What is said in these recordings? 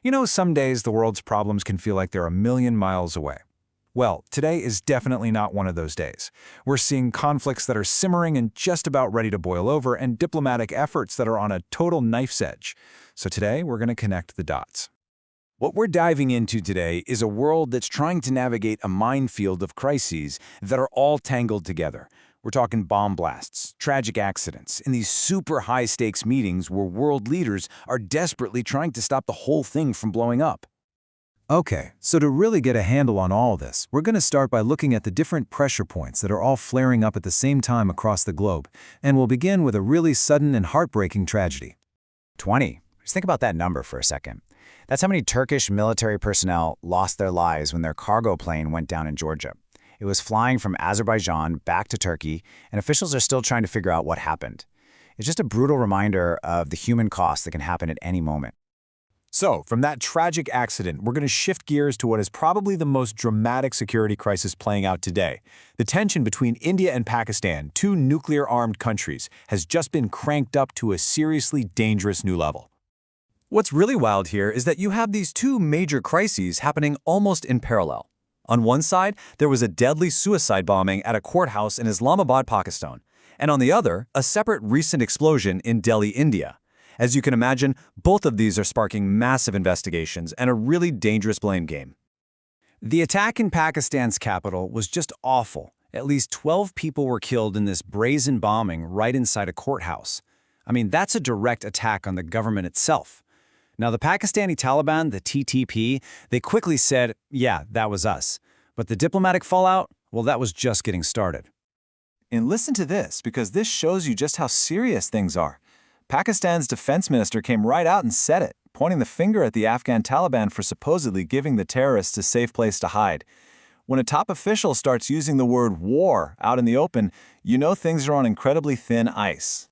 You know, some days the world's problems can feel like they're a million miles away. Well, today is definitely not one of those days. We're seeing conflicts that are simmering and just about ready to boil over, and diplomatic efforts that are on a total knife's edge. So today, we're going to connect the dots. What we're diving into today is a world that's trying to navigate a minefield of crises that are all tangled together. We're talking bomb blasts, tragic accidents, and these super high-stakes meetings where world leaders are desperately trying to stop the whole thing from blowing up. Okay, so to really get a handle on all of this, we're going to start by looking at the different pressure points that are all flaring up at the same time across the globe, and we'll begin with a really sudden and heartbreaking tragedy. 20. Just think about that number for a second. That's how many Turkish military personnel lost their lives when their cargo plane went down in Georgia. It was flying from Azerbaijan back to Turkey, and officials are still trying to figure out what happened. It's just a brutal reminder of the human cost that can happen at any moment. So, from that tragic accident, we're going to shift gears to what is probably the most dramatic security crisis playing out today. The tension between India and Pakistan, two nuclear-armed countries, has just been cranked up to a seriously dangerous new level. What's really wild here is that you have these two major crises happening almost in parallel. On one side, there was a deadly suicide bombing at a courthouse in Islamabad, Pakistan, and on the other, a separate recent explosion in Delhi, India. As you can imagine, both of these are sparking massive investigations and a really dangerous blame game. The attack in Pakistan's capital was just awful. At least 12 people were killed in this brazen bombing right inside a courthouse. I mean, that's a direct attack on the government itself. Now, the Pakistani Taliban, the TTP, they quickly said, yeah, that was us. But the diplomatic fallout, well, that was just getting started. And listen to this, because this shows you just how serious things are. Pakistan's defense minister came right out and said it, pointing the finger at the Afghan Taliban for supposedly giving the terrorists a safe place to hide. When a top official starts using the word war out in the open, you know things are on incredibly thin ice.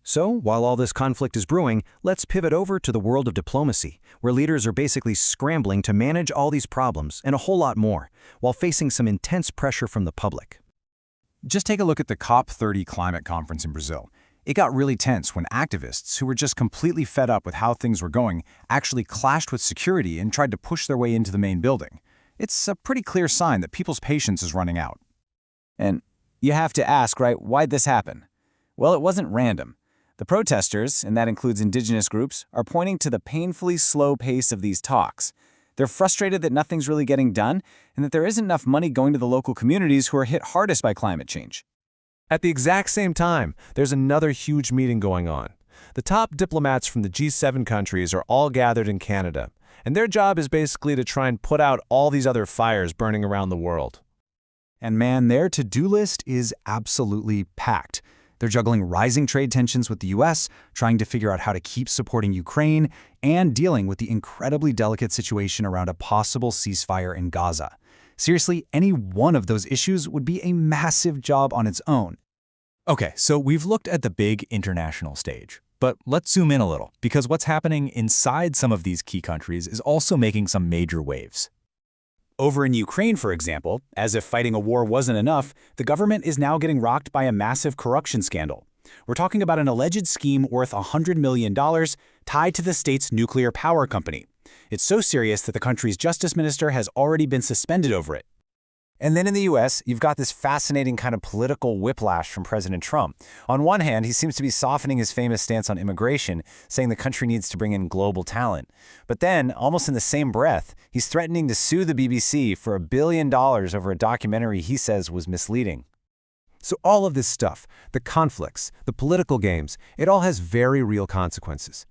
So, while all this conflict is brewing, let's pivot over to the world of diplomacy, where leaders are basically scrambling to manage all these problems and a whole lot more, while facing some intense pressure from the public. Just take a look at the COP30 climate conference in Brazil. It got really tense when activists, who were just completely fed up with how things were going, actually clashed with security and tried to push their way into the main building. It's a pretty clear sign that people's patience is running out. And you have to ask, right, why'd this happen? Well, it wasn't random. The protesters, and that includes indigenous groups, are pointing to the painfully slow pace of these talks. They're frustrated that nothing's really getting done and that there isn't enough money going to the local communities who are hit hardest by climate change. At the exact same time, there's another huge meeting going on. The top diplomats from the G7 countries are all gathered in Canada, and their job is basically to try and put out all these other fires burning around the world. And man, their to-do list is absolutely packed. They're juggling rising trade tensions with the US, trying to figure out how to keep supporting Ukraine, and dealing with the incredibly delicate situation around a possible ceasefire in Gaza. Seriously, any one of those issues would be a massive job on its own. Okay, so we've looked at the big international stage. But let's zoom in a little, because what's happening inside some of these key countries is also making some major waves. Over in Ukraine, for example, as if fighting a war wasn't enough, the government is now getting rocked by a massive corruption scandal. We're talking about an alleged scheme worth $100 million tied to the state's nuclear power company. It's so serious that the country's justice minister has already been suspended over it. And then in the US, you've got this fascinating kind of political whiplash from President Trump. On one hand, he seems to be softening his famous stance on immigration, saying the country needs to bring in global talent. But then, almost in the same breath, he's threatening to sue the BBC for $1 billion over a documentary he says was misleading. So all of this stuff, the conflicts, the political games, it all has very real consequences.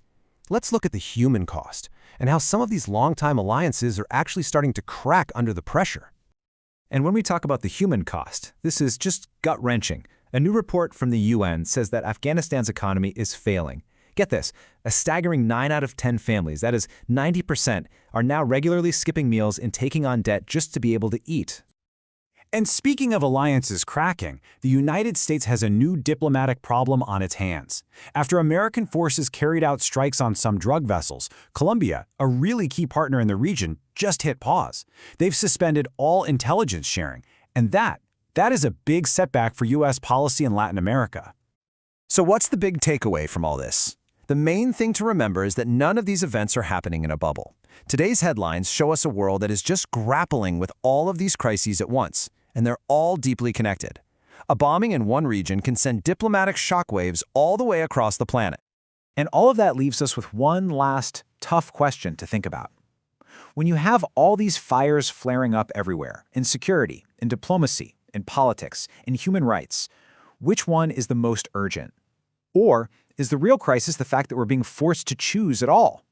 Let's look at the human cost and how some of these long-time alliances are actually starting to crack under the pressure. And when we talk about the human cost, this is just gut-wrenching. A new report from the UN says that Afghanistan's economy is failing. Get this, a staggering 9 out of 10 families, that is 90%, are now regularly skipping meals and taking on debt just to be able to eat. And speaking of alliances cracking, the United States has a new diplomatic problem on its hands. After American forces carried out strikes on some drug vessels, Colombia, a really key partner in the region, just hit pause. They've suspended all intelligence sharing, and that is a big setback for U.S. policy in Latin America. So what's the big takeaway from all this? The main thing to remember is that none of these events are happening in a bubble. Today's headlines show us a world that is just grappling with all of these crises at once, and they're all deeply connected. A bombing in one region can send diplomatic shockwaves all the way across the planet. And all of that leaves us with one last tough question to think about. When you have all these fires flaring up everywhere, in security, in diplomacy, in politics, in human rights, which one is the most urgent? Or is the real crisis the fact that we're being forced to choose at all?